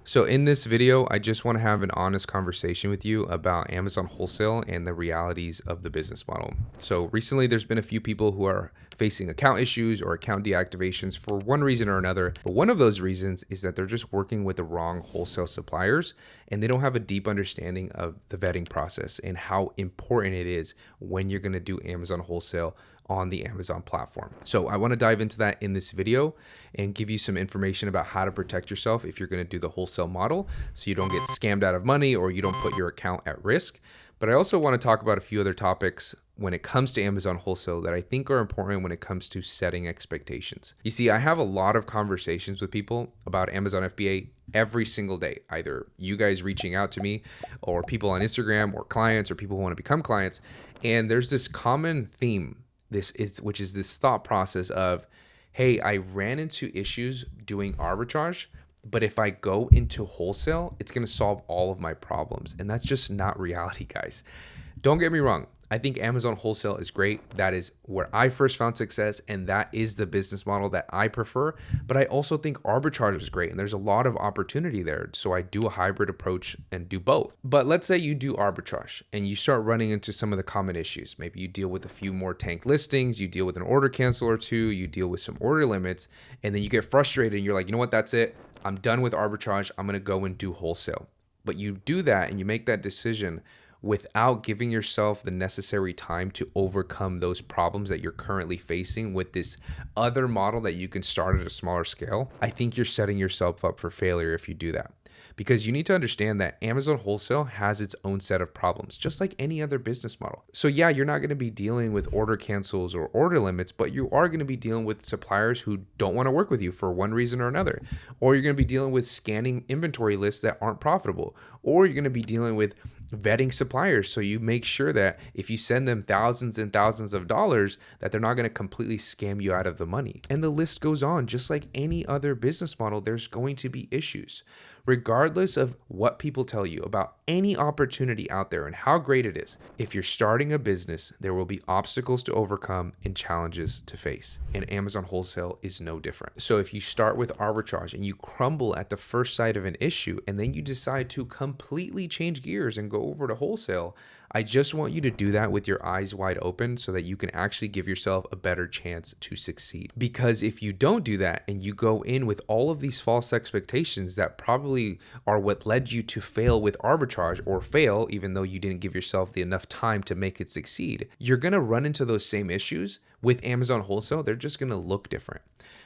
So in this video, I just want to have an honest conversation with you about Amazon Wholesale and the realities of the business model. So recently there's been a few people who are facing account issues or account deactivations for one reason or another. But one of those reasons is that they're just working with the wrong wholesale suppliers and they don't have a deep understanding of the vetting process and how important it is when you're going to do Amazon Wholesale on the Amazon platform. So I want to dive into that in this video and give you some information about how to protect yourself if you're going to do the wholesale model so you don't get scammed out of money or you don't put your account at risk. But I also want to talk about a few other topics when it comes to Amazon Wholesale that I think are important when it comes to setting expectations. You see, I have a lot of conversations with people about Amazon FBA every single day, either you guys reaching out to me or people on Instagram or clients or people who want to become clients. And there's this common theme which is this thought process of, hey, I ran into issues doing arbitrage, but if I go into wholesale, it's going to solve all of my problems. And that's just not reality, guys. Don't get me wrong. I think Amazon Wholesale is great. That is where I first found success, and that is the business model that I prefer. But I also think arbitrage is great, and there's a lot of opportunity there. So I do a hybrid approach and do both. But let's say you do arbitrage and you start running into some of the common issues. Maybe you deal with a few more tank listings, you deal with an order cancel or two, you deal with some order limits, and then you get frustrated and you're like, you know what, that's it. I'm done with arbitrage. I'm going to go and do wholesale. But you do that and you make that decision without giving yourself the necessary time to overcome those problems that you're currently facing with this other model that you can start at a smaller scale. I think you're setting yourself up for failure if you do that. Because you need to understand that Amazon Wholesale has its own set of problems, just like any other business model. So yeah, you're not going to be dealing with order cancels or order limits, but you are going to be dealing with suppliers who don't want to work with you for one reason or another. Or you're going to be dealing with scanning inventory lists that aren't profitable. Or you're going to be dealing with vetting suppliers, so you make sure that if you send them thousands and thousands of dollars, that they're not going to completely scam you out of the money. And the list goes on. Just like any other business model, there's going to be issues. Regardless of what people tell you about any opportunity out there and how great it is, if you're starting a business, there will be obstacles to overcome and challenges to face. And Amazon Wholesale is no different. So if you start with arbitrage and you crumble at the first sight of an issue, and then you decide to completely change gears and go over to wholesale, I just want you to do that with your eyes wide open so that you can actually give yourself a better chance to succeed. Because if you don't do that and you go in with all of these false expectations that probably are what led you to fail with arbitrage, or fail even though you didn't give yourself the enough time to make it succeed, you're going to run into those same issues with Amazon Wholesale. They're just going to look different.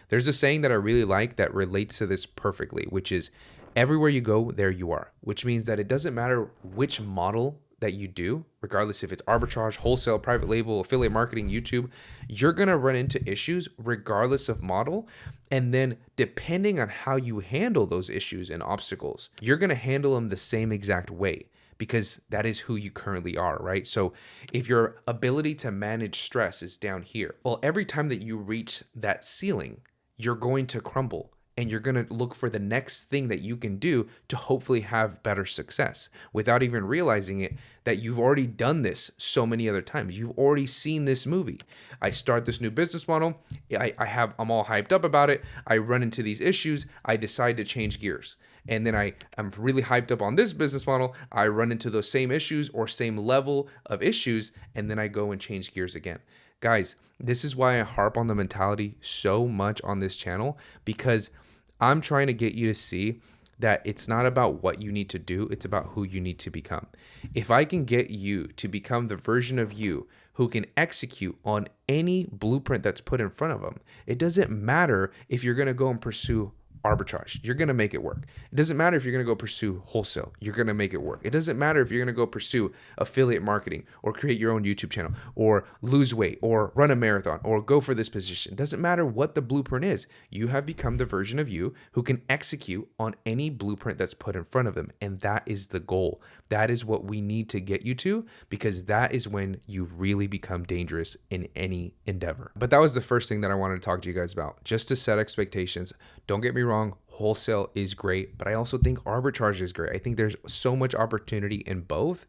There's a saying that I really like that relates to this perfectly, which is, everywhere you go, there you are, which means that it doesn't matter which model that you do, regardless if it's arbitrage, wholesale, private label, affiliate marketing, YouTube, you're going to run into issues regardless of model. And then depending on how you handle those issues and obstacles, you're going to handle them the same exact way, because that is who you currently are, right? So if your ability to manage stress is down here, well, every time that you reach that ceiling, you're going to crumble. And you're going to look for the next thing that you can do to hopefully have better success without even realizing it, that you've already done this so many other times. You've already seen this movie. I start this new business model. I'm all hyped up about it. I run into these issues. I decide to change gears. And then I'm really hyped up on this business model. I run into those same issues or same level of issues. And then I go and change gears again. Guys, this is why I harp on the mentality so much on this channel, because I'm trying to get you to see that it's not about what you need to do, it's about who you need to become. If I can get you to become the version of you who can execute on any blueprint that's put in front of them, it doesn't matter if you're going to go and pursue arbitrage, you're going to make it work. It doesn't matter if you're going to go pursue wholesale, you're going to make it work. It doesn't matter if you're going to go pursue affiliate marketing or create your own YouTube channel or lose weight or run a marathon or go for this position. It doesn't matter what the blueprint is. You have become the version of you who can execute on any blueprint that's put in front of them. And that is the goal. That is what we need to get you to, because that is when you really become dangerous in any endeavor. But that was the first thing that I wanted to talk to you guys about, just to set expectations. Don't get me wrong, wholesale is great, but I also think arbitrage is great. I think there's so much opportunity in both,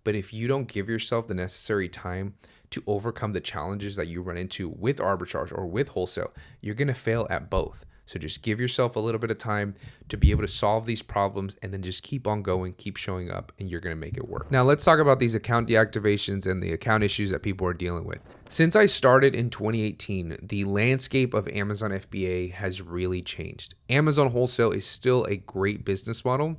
but if you don't give yourself the necessary time to overcome the challenges that you run into with arbitrage or with wholesale, you're going to fail at both. So just give yourself a little bit of time to be able to solve these problems, and then just keep on going, keep showing up, and you're going to make it work. Now let's talk about these account deactivations and the account issues that people are dealing with. Since I started in 2018, the landscape of Amazon FBA has really changed. Amazon Wholesale is still a great business model,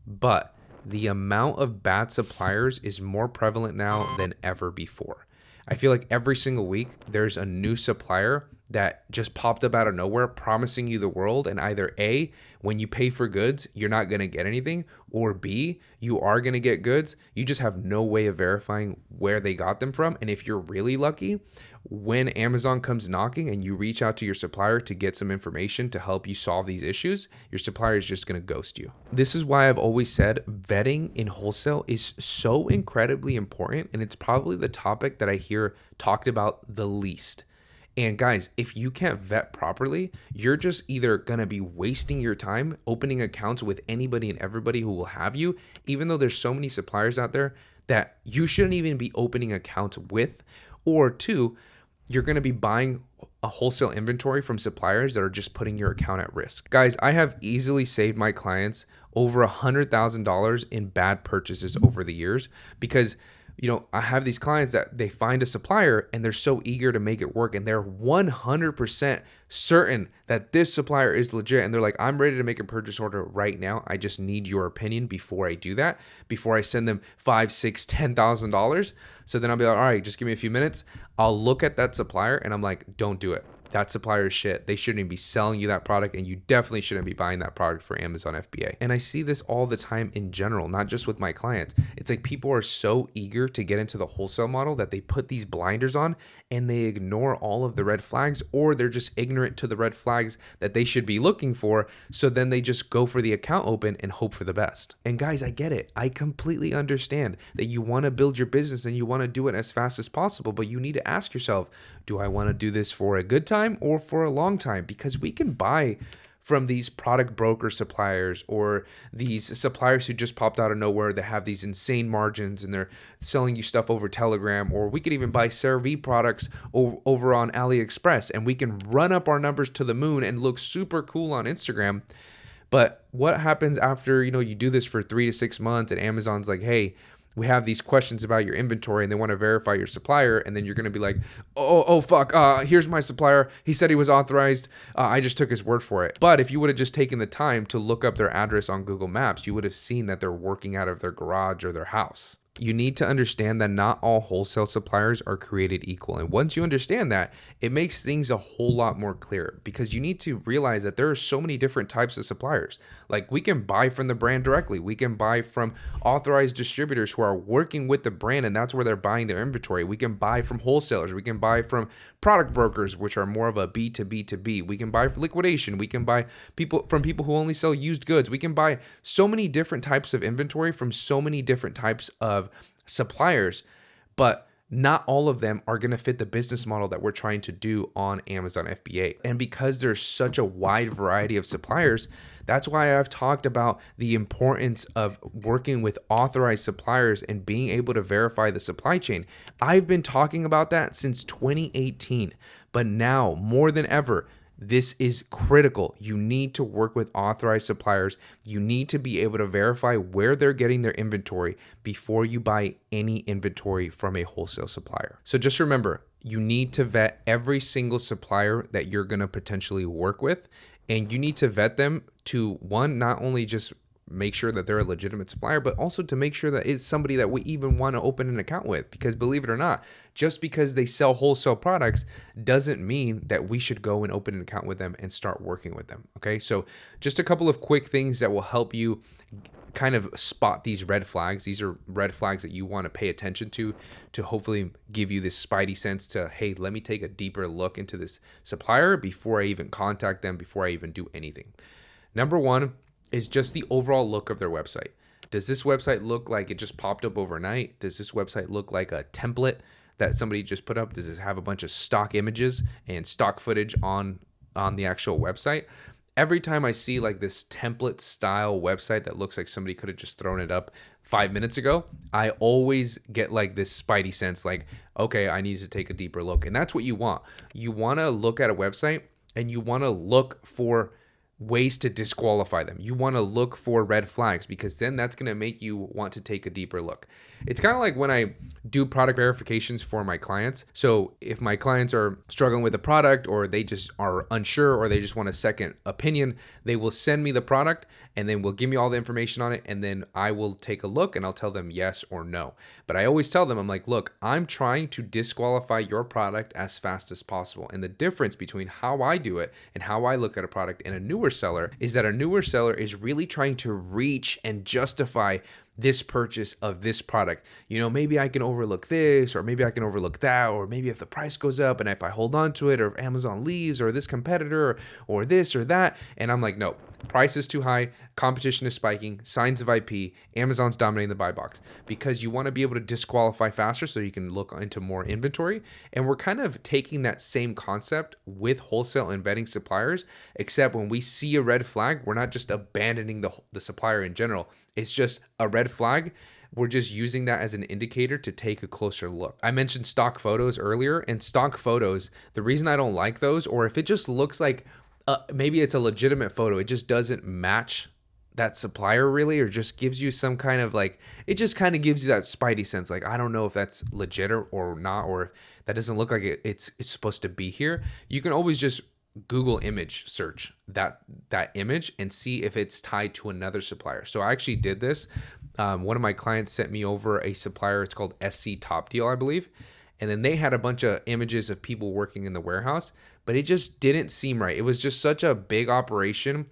but the amount of bad suppliers is more prevalent now than ever before. I feel like every single week there's a new supplier that just popped up out of nowhere promising you the world, and either A, when you pay for goods, you're not going to get anything, or B, you are going to get goods, you just have no way of verifying where they got them from. And if you're really lucky, when Amazon comes knocking and you reach out to your supplier to get some information to help you solve these issues, your supplier is just going to ghost you. This is why I've always said vetting in wholesale is so incredibly important, and it's probably the topic that I hear talked about the least. And guys, if you can't vet properly, you're just either going to be wasting your time opening accounts with anybody and everybody who will have you, even though there's so many suppliers out there that you shouldn't even be opening accounts with. Or two, you're going to be buying a wholesale inventory from suppliers that are just putting your account at risk. Guys, I have easily saved my clients over $100,000 in bad purchases over the years because I have these clients that they find a supplier and they're so eager to make it work, and they're 100% certain that this supplier is legit, and they're like, I'm ready to make a purchase order right now. I just need your opinion before I do that, before I send them $5,000, $6,000, $10,000. So then I'll be like, all right, just give me a few minutes. I'll look at that supplier and I'm like, don't do it. That supplier is shit. They shouldn't even be selling you that product, and you definitely shouldn't be buying that product for Amazon FBA. And I see this all the time in general, not just with my clients. It's like people are so eager to get into the wholesale model that they put these blinders on and they ignore all of the red flags, or they're just ignorant to the red flags that they should be looking for. So then they just go for the account open and hope for the best. And guys, I get it. I completely understand that you want to build your business and you want to do it as fast as possible, but you need to ask yourself, do I want to do this for a good time or for a long time? Because we can buy from these product broker suppliers or these suppliers who just popped out of nowhere that have these insane margins and they're selling you stuff over Telegram, or we could even buy CeraVe products over on AliExpress, and we can run up our numbers to the moon and look super cool on Instagram. But what happens after you do this for 3 to 6 months and Amazon's like, hey, we have these questions about your inventory and they want to verify your supplier, and then you're going to be like, oh fuck, here's my supplier. He said he was authorized. I just took his word for it. But if you would have just taken the time to look up their address on Google Maps, you would have seen that they're working out of their garage or their house. You need to understand that not all wholesale suppliers are created equal. And once you understand that, it makes things a whole lot more clear, because you need to realize that there are so many different types of suppliers. Like, we can buy from the brand directly. We can buy from authorized distributors who are working with the brand, and that's where they're buying their inventory. We can buy from wholesalers. We can buy from product brokers, which are more of a B2B2B. We can buy liquidation. We can buy from people who only sell used goods. We can buy so many different types of inventory from so many different types of suppliers, but not all of them are going to fit the business model that we're trying to do on Amazon FBA. And because there's such a wide variety of suppliers, that's why I've talked about the importance of working with authorized suppliers and being able to verify the supply chain. I've been talking about that since 2018, but now more than ever, this is critical. You need to work with authorized suppliers. You need to be able to verify where they're getting their inventory before you buy any inventory from a wholesale supplier. So just remember, you need to vet every single supplier that you're going to potentially work with, and you need to vet them to, one, not only just make sure that they're a legitimate supplier, but also to make sure that it's somebody that we even want to open an account with. Because believe it or not, just because they sell wholesale products doesn't mean that we should go and open an account with them and start working with them. Okay, so just a couple of quick things that will help you kind of spot these red flags. These are red flags that you want to pay attention to hopefully give you this spidey sense to, hey, let me take a deeper look into this supplier before I even contact them, before I even do anything. Number one is just the overall look of their website. Does this website look like it just popped up overnight? Does this website look like a template that somebody just put up? Does it have a bunch of stock images and stock footage on the actual website? Every time I see like this template style website that looks like somebody could have just thrown it up 5 minutes ago, I always get like this spidey sense like, okay, I need to take a deeper look. And that's what you want. You want to look at a website and you want to look for ways to disqualify them. You want to look for red flags, because then that's going to make you want to take a deeper look. It's kind of like when I do product verifications for my clients. So if my clients are struggling with a product, or they just are unsure, or they just want a second opinion, they will send me the product and then will give me all the information on it. And then I will take a look and I'll tell them yes or no. But I always tell them, I'm like, look, I'm trying to disqualify your product as fast as possible. And the difference between how I do it and how I look at a product and a newer seller is that a newer seller is really trying to reach and justify this purchase of this product. You know, maybe I can overlook this, or maybe I can overlook that, or maybe if the price goes up and if I hold on to it, or if Amazon leaves, or this competitor, or this or that. And I'm like, no, price is too high, competition is spiking, signs of IP, Amazon's dominating the buy box, because you want to be able to disqualify faster so you can look into more inventory. And we're kind of taking that same concept with wholesale and vetting suppliers, except when we see a red flag, we're not just abandoning the supplier in general. It's just a red flag. We're just using that as an indicator to take a closer look. I mentioned stock photos earlier, and stock photos, the reason I don't like those, or if it just looks like maybe it's a legitimate photo, it just doesn't match that supplier really, or just gives you some kind of like, it just kind of gives you that spidey sense. Like, I don't know if that's legit or not, or if that doesn't look like it's supposed to be here. You can always just Google image search that image and see if it's tied to another supplier. So I actually did this. One of my clients sent me over a supplier. It's called SC Top Deal, I believe. And then they had a bunch of images of people working in the warehouse, but it just didn't seem right. It was just such a big operation,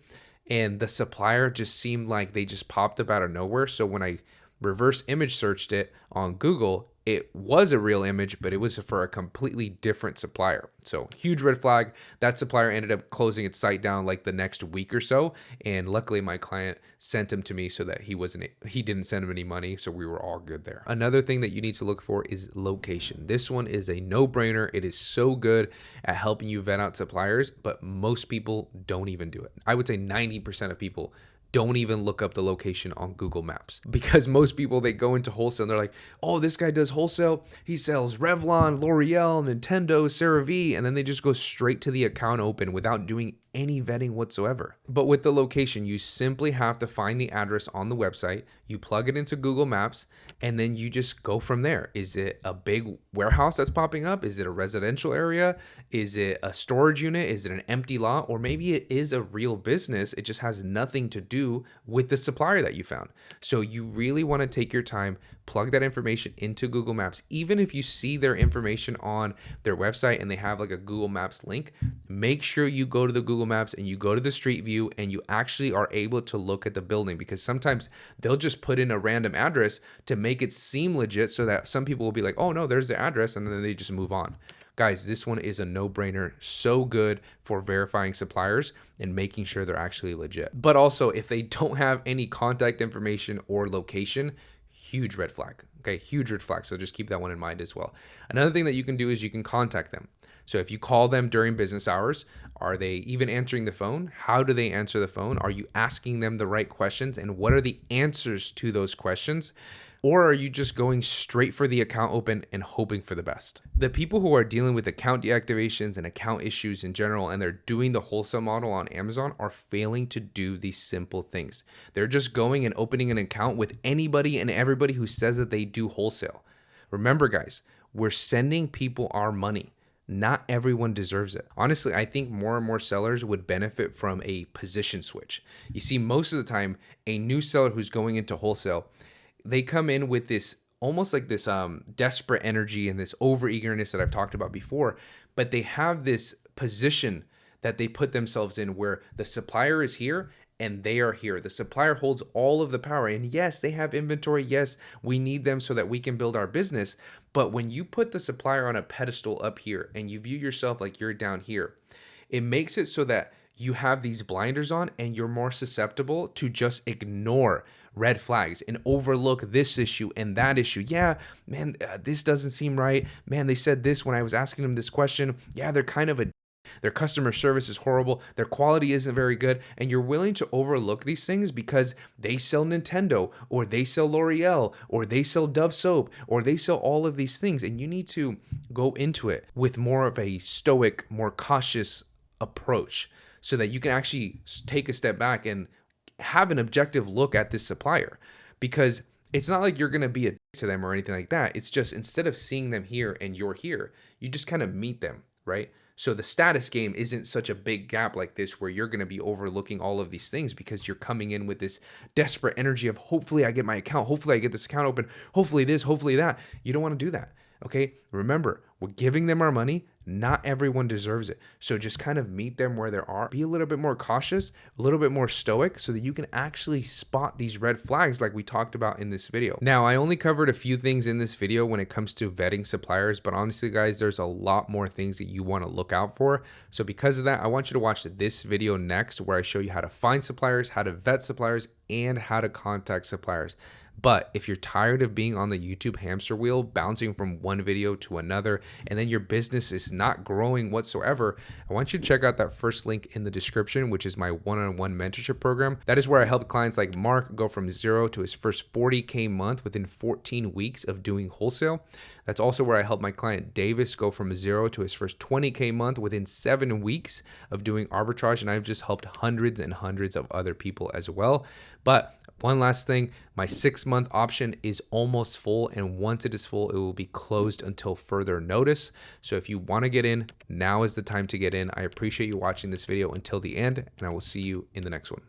and the supplier just seemed like they just popped up out of nowhere. So when I reverse image searched it on Google, it was a real image, but it was for a completely different supplier. So huge red flag. That supplier ended up closing its site down like the next week or so. And luckily my client sent him to me so that he didn't send him any money. So we were all good there. Another thing that you need to look for is location. This one is a no-brainer. It is so good at helping you vet out suppliers, but most people don't even do it. I would say 90% of people don't even look up the location on Google Maps, because most people, they go into wholesale and they're like, oh, this guy does wholesale. He sells Revlon, L'Oreal, Nintendo, CeraVe, and then they just go straight to the account open without doing any vetting whatsoever. But with the location, you simply have to find the address on the website, you plug it into Google Maps, and then you just go from there. Is it a big warehouse that's popping up? Is it a residential area? Is it a storage unit? Is it an empty lot? Or maybe it is a real business. It just has nothing to do with the supplier that you found. So you really want to take your time, plug that information into Google Maps. Even if you see their information on their website and they have like a Google Maps link, make sure you go to the Google Maps and you go to the street view and you actually are able to look at the building, because sometimes they'll just put in a random address to make it seem legit, so that some people will be like, oh no, there's the address, and then they just move on. Guys, this one is a no-brainer. So good for verifying suppliers and making sure they're actually legit. But also, if they don't have any contact information or location, huge red flag. Okay, huge red flag. So just keep that one in mind as well. Another thing that you can do is you can contact them. So if you call them during business hours, are they even answering the phone? How do they answer the phone? Are you asking them the right questions? And what are the answers to those questions? Or are you just going straight for the account open and hoping for the best? The people who are dealing with account deactivations and account issues in general, and they're doing the wholesale model on Amazon, are failing to do these simple things. They're just going and opening an account with anybody and everybody who says that they do wholesale. Remember, guys, we're sending people our money. Not everyone deserves it. Honestly, I think more and more sellers would benefit from a position switch. You see, most of the time, a new seller who's going into wholesale, they come in with this almost like this desperate energy and this overeagerness that I've talked about before, but they have this position that they put themselves in where the supplier is here and they are here. The supplier holds all of the power. And yes, they have inventory. Yes, we need them so that we can build our business. But when you put the supplier on a pedestal up here and you view yourself like you're down here, it makes it so that you have these blinders on and you're more susceptible to just ignore red flags and overlook this issue and that issue. Yeah, man, this doesn't seem right. Man, they said this when I was asking them this question. Yeah, they're kind of their customer service is horrible. Their quality isn't very good. And you're willing to overlook these things because they sell Nintendo, or they sell L'Oreal, or they sell Dove soap, or they sell all of these things. And you need to go into it with more of a stoic, more cautious approach so that you can actually take a step back and have an objective look at this supplier, because it's not like you're going to be a dick to them or anything like that. It's just, instead of seeing them here and you're here, you just kind of meet them, right? So the status game isn't such a big gap like this where you're going to be overlooking all of these things because you're coming in with this desperate energy of hopefully I get my account, hopefully I get this account open, hopefully this, hopefully that. You don't want to do that. Okay. Remember, we're giving them our money. Not everyone deserves it. So just kind of meet them where they are. Be a little bit more cautious, a little bit more stoic, so that you can actually spot these red flags like we talked about in this video. Now, I only covered a few things in this video when it comes to vetting suppliers, but honestly, guys, there's a lot more things that you want to look out for. So because of that, I want you to watch this video next, where I show you how to find suppliers, how to vet suppliers, and how to contact suppliers. But if you're tired of being on the YouTube hamster wheel, bouncing from one video to another, and then your business is not growing whatsoever, I want you to check out that first link in the description, which is my one-on-one mentorship program. That is where I help clients like Mark go from zero to his first 40K month within 14 weeks of doing wholesale. That's also where I help my client Davis go from zero to his first 20K month within 7 weeks of doing arbitrage. And I've just helped hundreds and hundreds of other people as well. But one last thing, my 6-month option is almost full. And once it is full, it will be closed until further notice. So if you want to get in, now is the time to get in. I appreciate you watching this video until the end, and I will see you in the next one.